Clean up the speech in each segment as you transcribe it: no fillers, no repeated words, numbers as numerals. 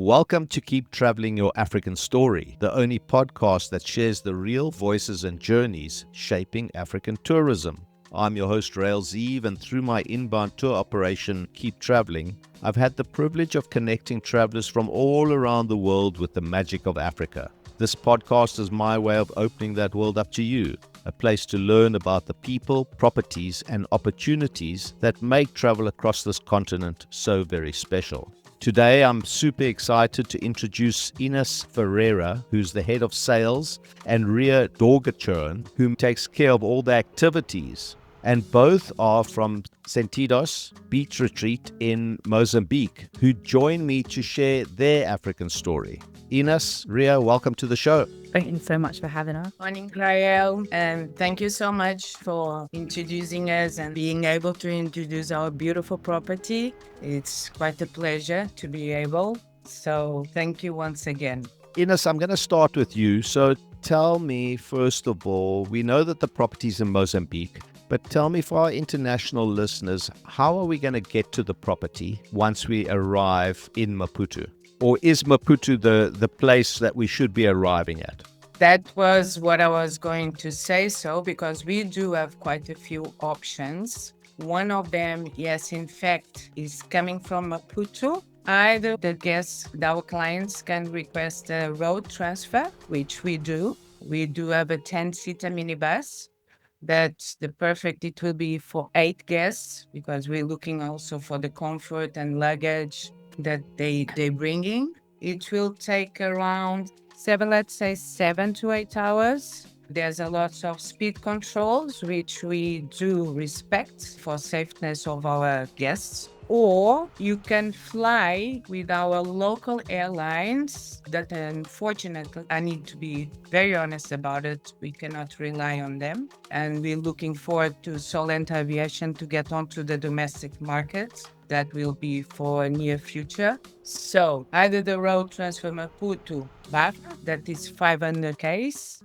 Welcome to Keep Traveling Your African Story, the only podcast that shares the real voices and journeys shaping African tourism. I'm your host, 𝐸𝐤𝐸, and through my inbound tour operation, Keep Traveling, I've had the privilege of connecting travelers from all around the world with the magic of Africa. This podcast is my way of opening that world up to you, a place to learn about the people, properties, and opportunities that make travel across this continent so very special. Today, I'm super excited to introduce Ines Ferreira, who's the head of sales, and 𝐸𝐸𝐸𝐿, who takes care of all the activities. And both are from Sentidos Beach Retreat in Mozambique, who join me to share their African story. Ines, 𝐸𝐸𝐸, welcome to the show. Thank you so much for having us. Morning, 𝐸𝐸𝐸𝐸, and thank you so much for introducing us and being able to introduce our beautiful property. It's quite a pleasure to be able. So thank you once again. Ines, I'm going to start with you. So tell me, first of all, we know that the property's in Mozambique, but tell me, for our international listeners, how are we going to get to the property once we arrive in Maputo? Or is Maputo the place that we should be arriving at? That was what I was going to say, because we do have quite a few options. One of them, yes, in fact, is coming from Maputo. Either the guests, our clients, can request a road transfer, which we do. We do have a 10-seater minibus. It will be for 8 guests, because we're looking also for the comfort and luggage that they're bringing. It will take around 7 to 8 hours. There's a lot of speed controls, which we do respect for safeness of our guests. Or you can fly with our local airlines that, unfortunately, I need to be very honest about it, we cannot rely on them. And we're looking forward to Solent Aviation to get onto the domestic market. That will be for a near future. So either the road transfer Maputo, Barra, that is 500 km,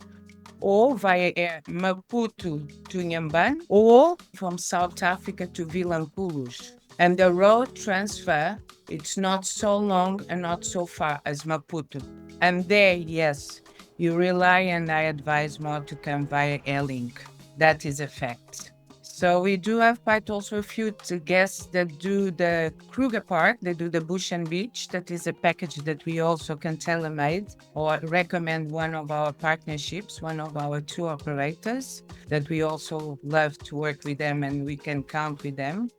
or via air Maputo to 𝐸𝐸𝐸𝐸, or from South Africa to Vilanculos. And the road transfer, it's not so long and not so far as Maputo. And there, yes, you rely, and I advise more to come via Airlink. That is a fact. So we do have quite also a few guests that do the Kruger part, they do the bush and beach. That is a package that we also can tailor-made or recommend one of our partnerships, one of our tour operators, that we also love to work with them and we can count with them.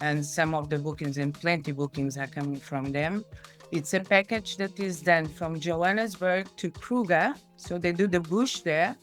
And some of the bookings, and plenty bookings, are coming from them. It's a package that is done from Johannesburg to Kruger. So they do the bush there.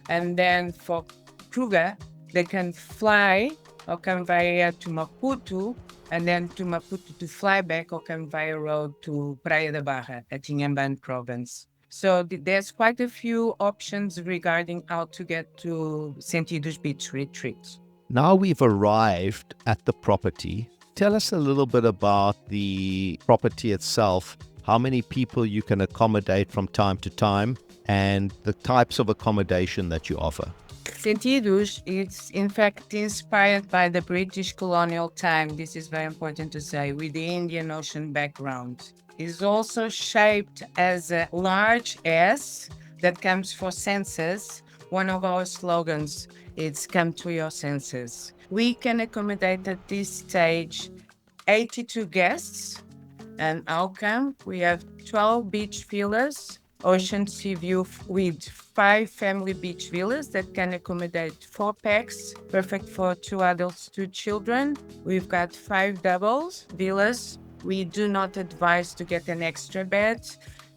And then for Kruger, they can fly or come via air to Maputo, and then to Maputo to fly back or come via road to Praia da Barra at 𝐸𝐸𝐸𝐸𝐸 province. So there's quite a few options regarding how to get to Sentidos Beach Retreat. Now we've arrived at the property. Tell us a little bit about the property itself, how many people you can accommodate from time to time, and the types of accommodation that you offer. Sentidos is in fact inspired by the British colonial time. This is very important to say, with the Indian Ocean background. It's also shaped as a large S that comes for senses. One of our slogans is "Come to your senses." We can accommodate at this stage 82 guests, and outcome we have 12 beach villas, ocean sea view with 5 family beach villas that can accommodate 4 packs, perfect for 2 adults, 2 children. We've got 5 doubles villas. We do not advise to get an extra bed,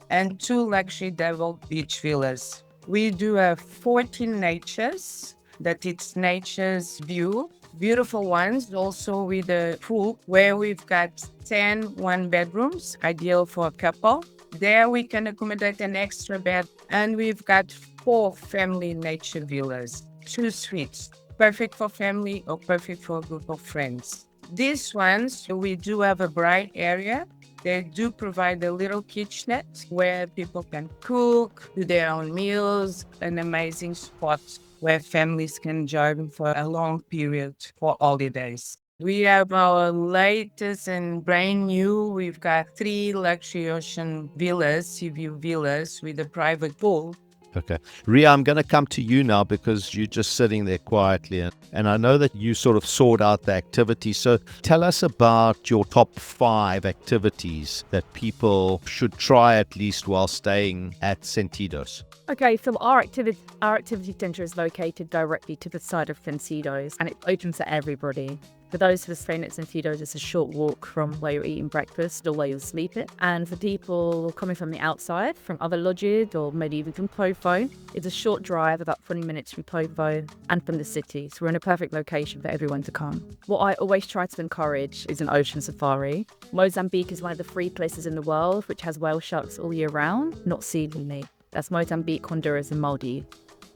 and 2 luxury double beach villas. We do have 14 natures, that it's nature's view. Beautiful ones, also with a pool, where we've got 10 one-bedrooms, ideal for a couple. There we can accommodate an extra bed, and we've got 4 family nature villas, 2 suites, perfect for family or perfect for a group of friends. These ones, we do have a bright area. They do provide a little kitchenette where people can cook, do their own meals, an amazing spot where families can join for a long period for holidays. We have our latest and brand new. We've got 3 luxury ocean villas, sea view villas with a private pool. Okay. Ria, I'm going to come to you now because you're just sitting there quietly. And I know that you sort of sort out the activities. So tell us about your top 5 activities that people should try at least while staying at Sentidos. Okay, so our activity centre is located directly to the side of Sentidos, and it's open to everybody. For those who are staying at Sentidos, it's a short walk from where you're eating breakfast or where you're sleeping. And for people coming from the outside, from other lodges or maybe even from Povo, it's a short drive, about 20 minutes from Povo and from the city. So we're in a perfect location for everyone to come. What I always try to encourage is an ocean safari. Mozambique is one of the 3 places in the world which has whale sharks all year round, not seasonally. That's Mozambique, Honduras and Maldives.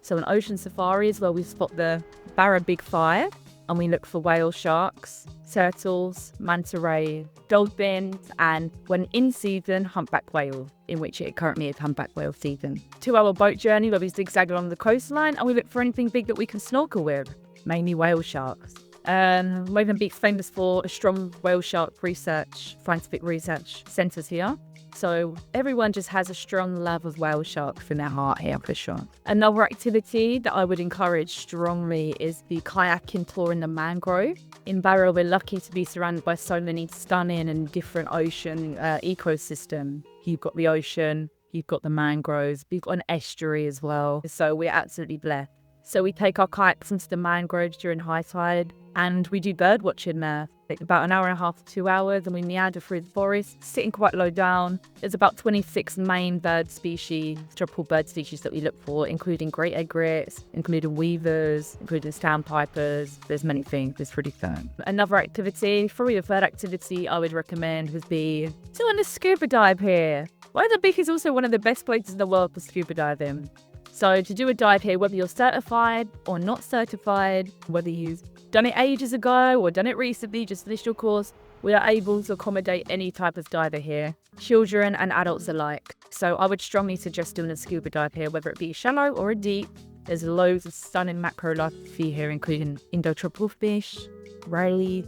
So an ocean safari is where we spot the Barra Big Five, and we look for whale sharks, turtles, manta rays, dolphins, and when in season, humpback whale, in which it currently is humpback whale season. 2-hour boat journey where we zigzag along the coastline and we look for anything big that we can snorkel with, mainly whale sharks. Mozambique's famous for a strong whale shark research, scientific research centres here. So everyone just has a strong love of whale sharks in their heart here for sure. Another activity that I would encourage strongly is the kayaking tour in the mangrove. In Barra, we're lucky to be surrounded by so many stunning and different ocean ecosystem. You've got the ocean, you've got the mangroves, you've got an estuary as well. So we're absolutely blessed. So we take our kayaks into the mangroves during high tide and we do bird watching there. It's about an hour and a half to 2 hours and we meander through the forest, sitting quite low down. There's about 26 main bird species, tropical bird species that we look for, including great egrets, including weavers, including sandpipers. There's many things. It's pretty fun. Another activity, probably a third activity I would recommend would be doing a scuba dive here. Mozambique is also one of the best places in the world for scuba diving. So to do a dive here, whether you're certified or not certified, whether you've done it ages ago or done it recently, just finished your course, we are able to accommodate any type of diver here, children and adults alike. So I would strongly suggest doing a scuba dive here, whether it be shallow or a deep. There's loads of stunning macro life to see here, including Indo-tropical fish, rays,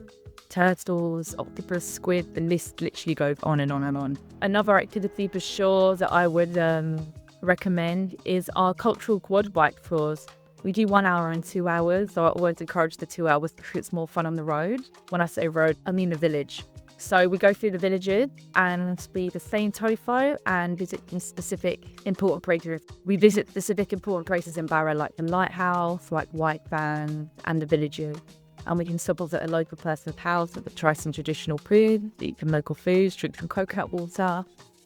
turtles, octopus, squid. The list literally goes on and on and on. Another activity for sure that I would recommend is our cultural quad bike tours. We do 1 hour and 2 hours, so I always encourage the 2 hours because it's more fun on the road. When I say road, I mean the village. So we go through the villages and we the same Tofo and visit specific important places. We visit specific important places in Barra like the lighthouse, like White Van and the villages. And we can stop off at a local person's house to try some traditional food, eat some local foods, drink some coconut water,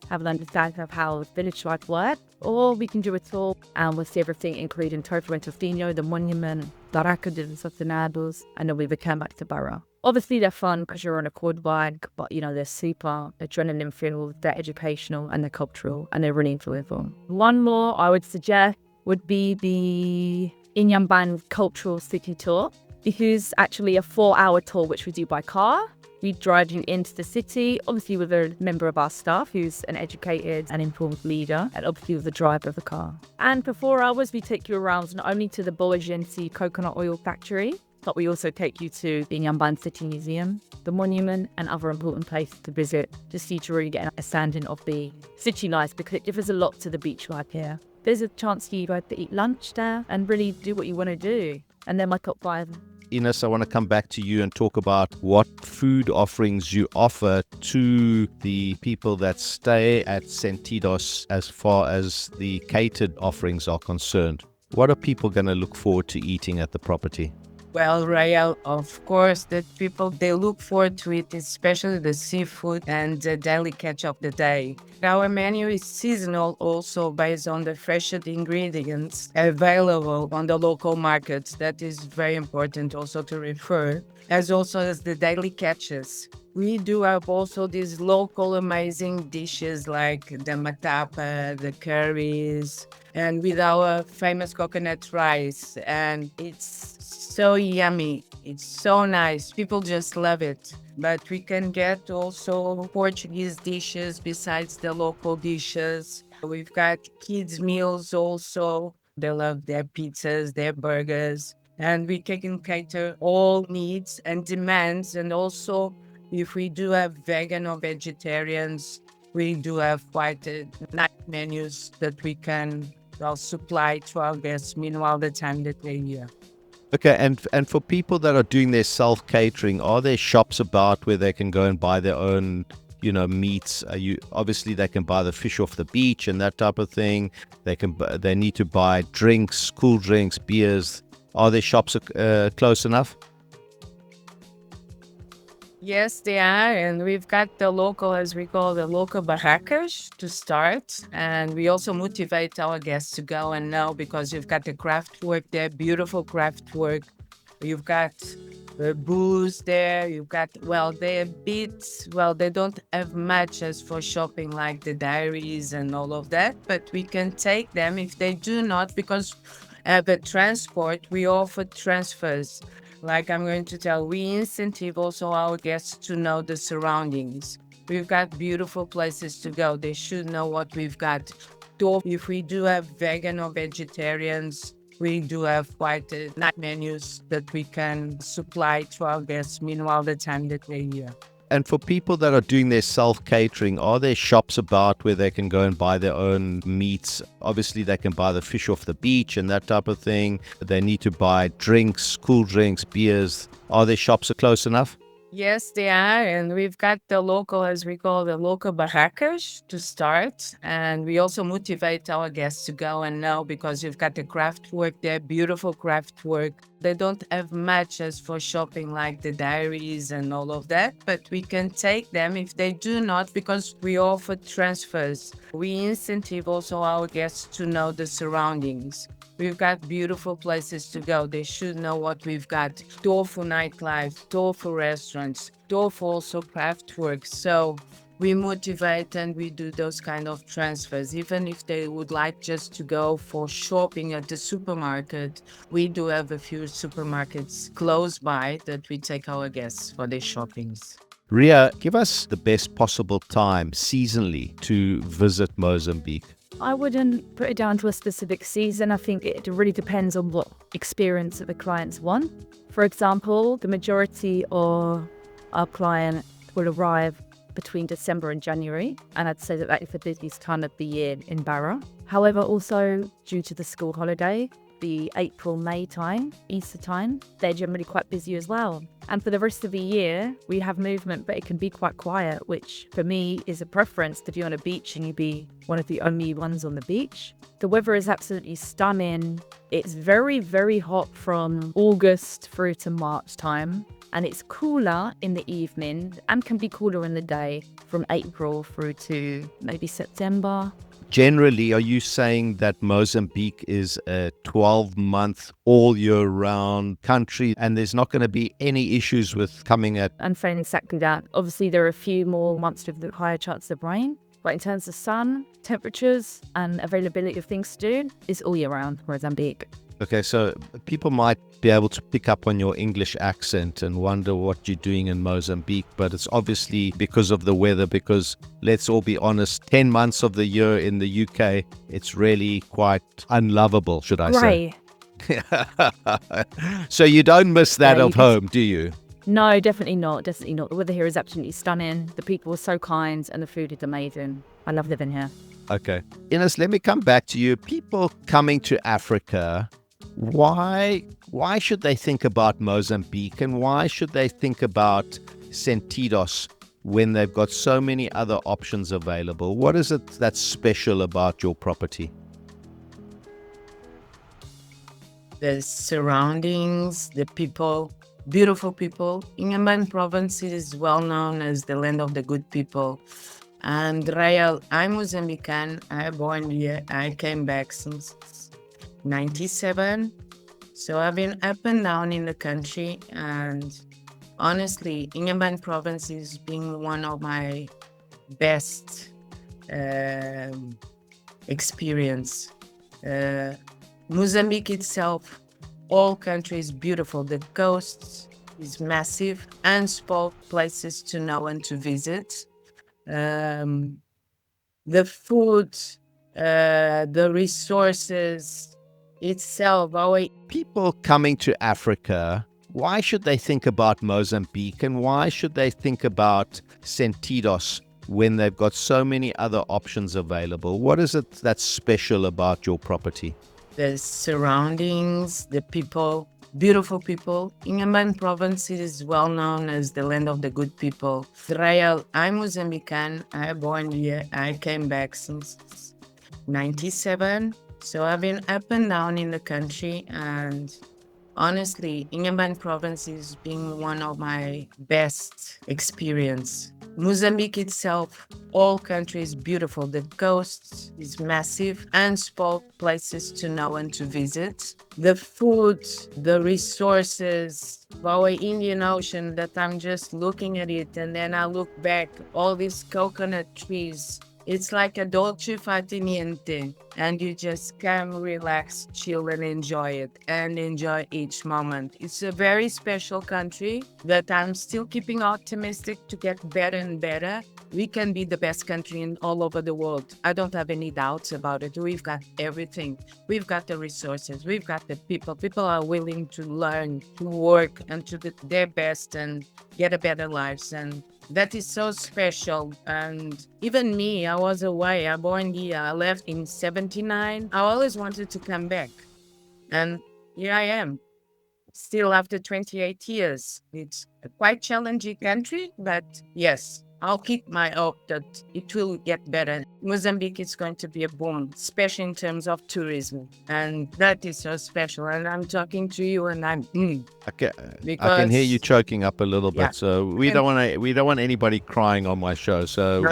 have an understanding of how village life works, or we can do a tour and we'll see everything, including Tofo and Tofino, the monument, Barraca de los Sentidos, and then we return back to Barra. Obviously, they're fun because you're on a quad bike, but they're super adrenaline filled, they're educational and they're cultural and they're really enjoyable. One more I would suggest would be the 𝐸𝐴𝐵 Cultural City Tour. This is actually a 4-hour tour which we do by car. We drive you into the city, obviously with a member of our staff who's an educated and informed leader, and obviously with the driver of the car. And for 4 hours, we take you around not only to the �𝐵𝐺𝐸 coconut oil factory, but we also take you to the 𝐸𝐴𝐵 City Museum, the monument, and other important places to visit, just so you to really get an understanding of the city life, because it differs a lot to the beach life here. There's a chance for you guys to eat lunch there and really do what you want to do. And then my top 5. Ines, I want to come back to you and talk about what food offerings you offer to the people that stay at Sentidos as far as the catered offerings are concerned. What are people going to look forward to eating at the property? Well, Rael, of course, the people, they look forward to it, especially the seafood and the daily catch of the day. Our menu is seasonal also based on the freshest ingredients available on the local markets. That is very important also to refer, as also as the daily catches. We do have also these local amazing dishes like the matapa, the curries, and with our famous coconut rice. And it's so yummy. It's so nice. People just love it. But we can get also Portuguese dishes besides the local dishes. We've got kids' meals also. They love their pizzas, their burgers. and we can cater all needs and demands. And also, if we do have vegan or vegetarians, we do have quite a nice menus that we can supply to our guests meanwhile the time that they're here. Okay, and for people that are doing their self-catering, are there shops about where they can go and buy their own, meats? Obviously they can buy the fish off the beach and that type of thing. They need to buy drinks, cool drinks, beers. Are there shops close enough? Yes, they are. And we've got the local, as we call the local barracas to start. And we also motivate our guests to go and know, because you've got the craft work there, beautiful craft work. You've got the booze there. You've got, they're bits, they don't have much as for shopping like the diaries and all of that. But we can take them if they do not, because the transport, we offer transfers. Like I'm going to tell, we incentive also our guests to know the surroundings. We've got beautiful places to go. They should know what we've got. If we do have vegan or vegetarians, we do have quite a nice menus that we can supply to our guests meanwhile the time that they're here. And for people that are doing their self-catering, are there shops about where they can go and buy their own meats? Obviously, they can buy the fish off the beach and that type of thing. They need to buy drinks, cool drinks, beers. Are there shops close enough? Yes, they are. And we've got the local, as we call the local barracas to start. And we also motivate our guests to go and know, because you've got the craft work there, beautiful craft work. They don't have much as for shopping like the diaries and all of that, but we can take them if they do not, because we offer transfers. We incentive also our guests to know the surroundings. We've got beautiful places to go. They should know what we've got. Door for nightlife, door for restaurants, door for also craft work. So we motivate and we do those kind of transfers. Even if they would like just to go for shopping at the supermarket, we do have a few supermarkets close by that we take our guests for their shoppings. Ria, give us the best possible time seasonally to visit Mozambique. I wouldn't put it down to a specific season. I think it really depends on what experience that the clients want. For example, the majority of our client will arrive between December and January, and I'd say that is the busiest time of the year in Barra. However, also due to the school holiday, the April, May time, Easter time, they're generally quite busy as well. And for the rest of the year, we have movement, but it can be quite quiet, which for me is a preference to be on a beach and you be one of the only ones on the beach. The weather is absolutely stunning. It's very, very hot from August through to March time. And it's cooler in the evening and can be cooler in the day from April through to maybe September. Generally, are you saying that Mozambique is a 12-month, all-year-round country and there's not going to be any issues with coming at? I'm saying exactly that. Obviously, there are a few more months with the higher chance of rain. But in terms of sun, temperatures and availability of things to do, it's all year round, Mozambique. Okay, so people might be able to pick up on your English accent and wonder what you're doing in Mozambique, but it's obviously because of the weather, because let's all be honest, 10 months of the year in the UK, it's really quite unlovable, should I say. So you don't miss that Yeah, of home, do you? No, definitely not. Definitely not. The weather here is absolutely stunning. The people are so kind and the food is amazing. I love living here. Okay. Ines, let me come back to you. People coming to Africa, why should they think about Mozambique and why should they think about Sentidos when they've got so many other options available? What is it that's special about your property? The surroundings, the people, beautiful people. 𝐸𝐸 province is well known as the land of the good people. And Rael, I'm Mozambican. I was born here. I came back since 97. So I've been up and down in the country. And honestly, 𝐸𝐸 province is being one of my best experience. Mozambique itself, all country is beautiful. The coast is massive and spot places to know and to visit. The food, the resources, itself, our People coming to Africa, why should they think about Mozambique and why should they think about Sentidos when they've got so many other options available? What is it that's special about your property? the surroundings, the people, beautiful people. Inhambane province is well known as the land of the good people. Israel, I'm Mozambican. I born here. I came back since 97. So I've been up and down in the country, and honestly, Inhambane province is being one of my best experience. Mozambique itself, all country is beautiful. The coast is massive and spot places to know and to visit. The food, the resources, our Indian Ocean that I'm just looking at it and then I look back, all these coconut trees. It's like a dolce far niente, and you just come, relax, chill, and enjoy it, and enjoy each moment. It's a very special country that I'm still keeping optimistic to get better and better. We can be the best country in all over the world. I don't have any doubts about it. We've got everything. We've got the resources. We've got the people. People are willing to learn, to work, and to do their best and get a better lives. And that is so special. And even me, I was away. I born here. I left in 79. I always wanted to come back. And here I am, still after 28 years. It's a quite challenging country, but yes, I'll keep my hope that it will get better. Mozambique is going to be a boom, especially in terms of tourism. And that is so special. And I'm talking to you and I'm I can hear you choking up a little bit. Yeah. So we don't want anybody crying on my show. So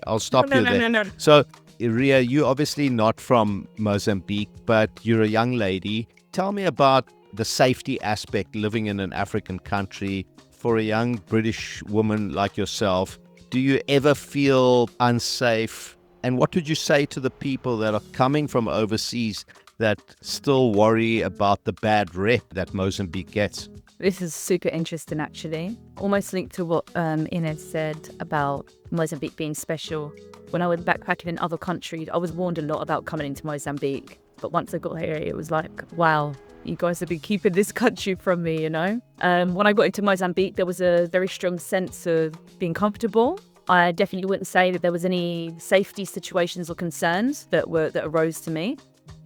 I'll stop you there. No. So Ria, you're obviously not from Mozambique, but you're a young lady. Tell me about the safety aspect living in an African country for a young British woman like yourself. Do you ever feel unsafe? And what would you say to the people that are coming from overseas that still worry about the bad rep that Mozambique gets? This is super interesting, actually. Almost linked to what Ines said about Mozambique being special. When I was backpacking in other countries, I was warned a lot about coming into Mozambique. But once I got here, it was like, wow, you guys have been keeping this country from me, you know? When I got into Mozambique, there was a very strong sense of being comfortable. I definitely wouldn't say that there was any safety situations or concerns that arose to me.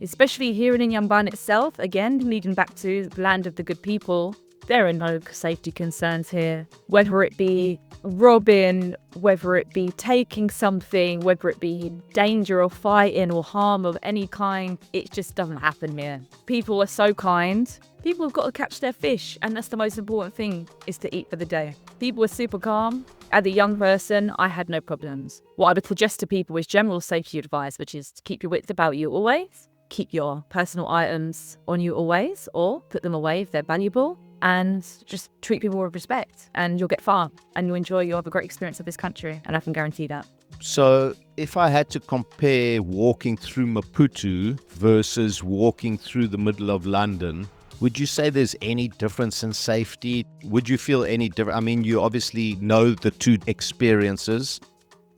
Especially here in Inhambane itself, again, leading back to the land of the good people, there are no safety concerns here. Whether it be robbing, whether it be taking something, whether it be danger or fighting or harm of any kind, it just doesn't happen here. People are so kind. People have got to catch their fish, and that's the most important thing, is to eat for the day. People are super calm. As a young person, I had no problems. What I would suggest to people is general safety advice, which is to keep your wits about you always, keep your personal items on you always, or put them away if they're valuable, and just treat people with respect, and you'll get far, and you'll have a great experience of this country, and I can guarantee that. So if I had to compare walking through Maputo versus walking through the middle of London, would you say there's any difference in safety? Would you feel any different? I mean, you obviously know the two experiences.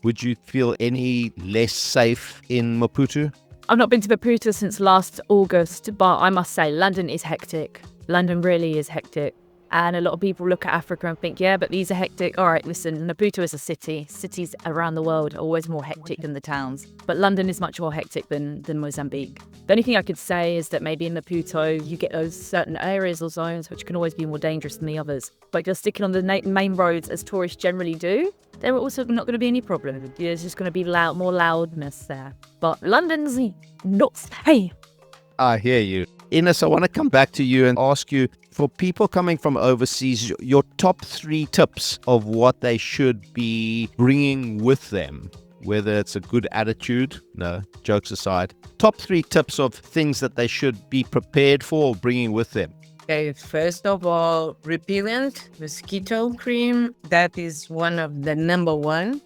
Would you feel any less safe in Maputo? I've not been to Maputo since last August, but I must say London is hectic. London really is hectic. And a lot of people look at Africa and think, yeah, but these are hectic. All right, listen, Maputo is a city. Cities around the world are always more hectic than the towns. But London is much more hectic than Mozambique. The only thing I could say is that maybe in Maputo, you get those certain areas or zones which can always be more dangerous than the others. But just sticking on the main roads, as tourists generally do, there are also not going to be any problem. There's just going to be more loudness there. But London's not safe. I hear you. Ines, I want to come back to you and ask you, for people coming from overseas, your top 3 tips of what they should be bringing with them, whether it's a good attitude, no, jokes aside, top 3 tips of things that they should be prepared for or bringing with them. Okay, first of all, repellent, mosquito cream. That is one of the number one,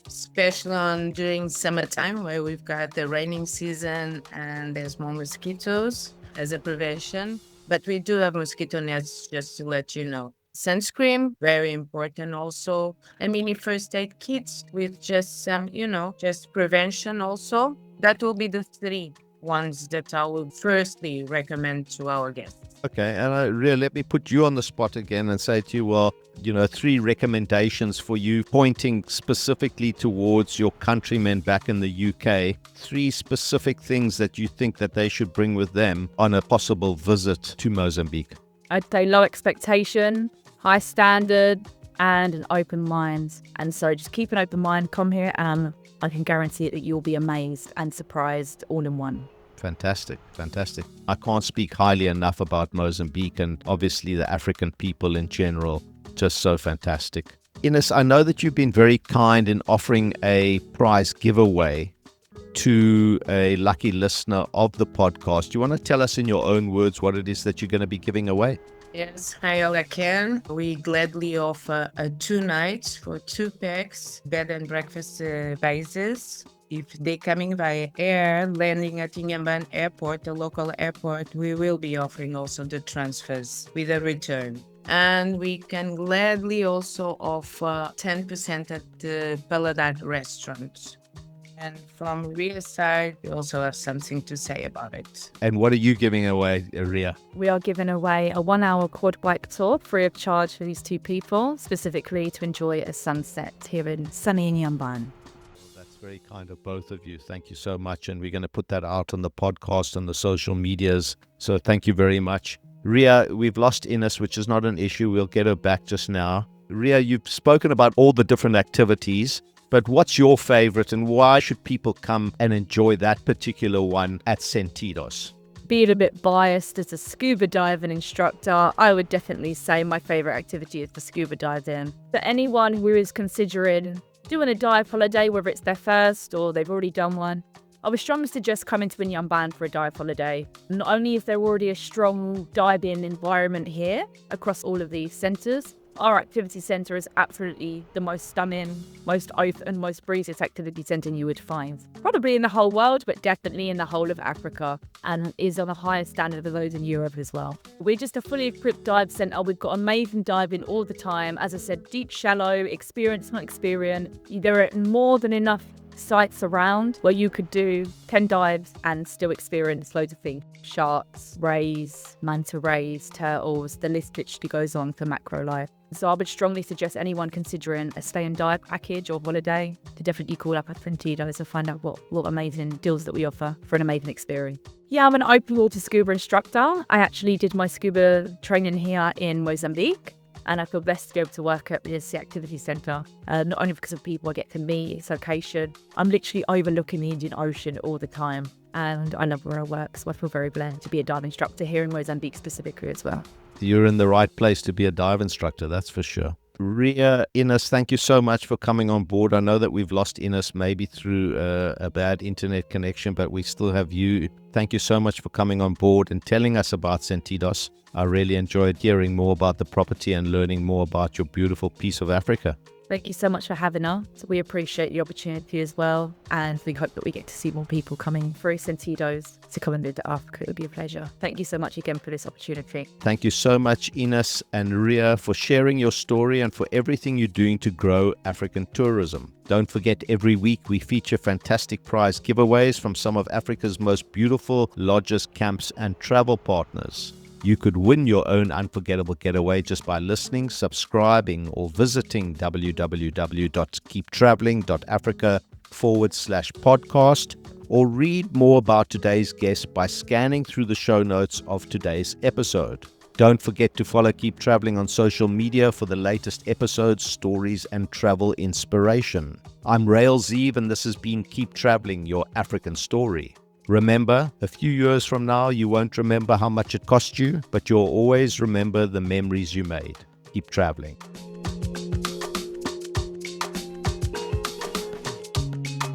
especially during summertime where we've got the raining season and there's more mosquitoes as a prevention. But we do have mosquito nets, just to let you know. Sunscreen, very important also. A mini first aid kits with just some, just prevention also. That will be the 3. ones that I would firstly recommend to our guests. Okay, and Ria, let me put you on the spot again and say to you, well, 3 recommendations for you, pointing specifically towards your countrymen back in the UK. 3 specific things that you think that they should bring with them on a possible visit to Mozambique. I'd say low expectation, high standard, and an open mind. And so just keep an open mind, come here, and I can guarantee that you'll be amazed and surprised all in one. Fantastic, fantastic. I can't speak highly enough about Mozambique and obviously the African people in general. Just so fantastic. Ines, I know that you've been very kind in offering a prize giveaway to a lucky listener of the podcast. Do you want to tell us in your own words what it is that you're going to be giving away? Yes, 𝐸𝐿𝐴. We gladly offer 2 nights for 2 packs, bed and breakfast basis. If they're coming via air, landing at Inhambane Airport, the local airport, we will be offering also the transfers with a return. And we can gladly also offer 10% at the Paladar restaurant. And from Ria's side, we also have something to say about it. And what are you giving away, Ria? We are giving away a 1-hour quad bike tour free of charge for these 2 people, specifically to enjoy a sunset here in sunny Inhambane. Very kind of both of you. Thank you so much. And we're going to put that out on the podcast and the social medias. So thank you very much. Ria, we've lost Ines, which is not an issue. We'll get her back just now. Ria, you've spoken about all the different activities, but what's your favorite and why should people come and enjoy that particular one at Sentidos? Being a bit biased as a scuba diving instructor, I would definitely say my favorite activity is the scuba diving. For anyone who is considering doing a dive holiday, whether it's their first or they've already done one, I would strongly suggest coming to Inhambane for a dive holiday. Not only is there already a strong diving environment here across all of these centres, our activity centre is absolutely the most stunning, most open, most breeziest activity centre you would find. Probably in the whole world, but definitely in the whole of Africa, and is on a higher standard of those in Europe as well. We're just a fully equipped dive centre. We've got amazing diving all the time. As I said, deep, shallow, experience, not experience. There are more than enough sites around where you could do 10 dives and still experience loads of things. Sharks, rays, manta rays, turtles, the list literally goes on for macro life. So I would strongly suggest anyone considering a stay and dive package or holiday to definitely call up at Sentidos to find out what amazing deals that we offer for an amazing experience. Yeah, I'm an open water scuba instructor. I actually did my scuba training here in Mozambique. And I feel blessed to be able to work at this activity centre, not only because of people I get to meet, its location. I'm literally overlooking the Indian Ocean all the time, and I love where I work, so I feel very blessed to be a dive instructor here in Mozambique specifically as well. You're in the right place to be a dive instructor, that's for sure. Ria, Ines, thank you so much for coming on board. I know that we've lost Ines maybe through a bad internet connection, but we still have you. Thank you so much for coming on board and telling us about Sentidos. I really enjoyed hearing more about the property and learning more about your beautiful piece of Africa. Thank you so much for having us. We appreciate the opportunity as well, and we hope that we get to see more people coming through Sentidos to come and visit Africa. It would be a pleasure. Thank you so much again for this opportunity. Thank you so much, Ines and Ria, for sharing your story and for everything you're doing to grow African tourism. Don't forget, every week we feature fantastic prize giveaways from some of Africa's most beautiful lodges, camps, and travel partners. You could win your own unforgettable getaway just by listening, subscribing, or visiting www.keeptraveling.africa/podcast, or read more about today's guest by scanning through the show notes of today's episode. Don't forget to follow Keep Traveling on social media for the latest episodes, stories, and travel inspiration. I'm 𝐸𝐿𝐴, and this has been Keep Traveling, your African story. Remember, a few years from now, you won't remember how much it cost you, but you'll always remember the memories you made. Keep traveling.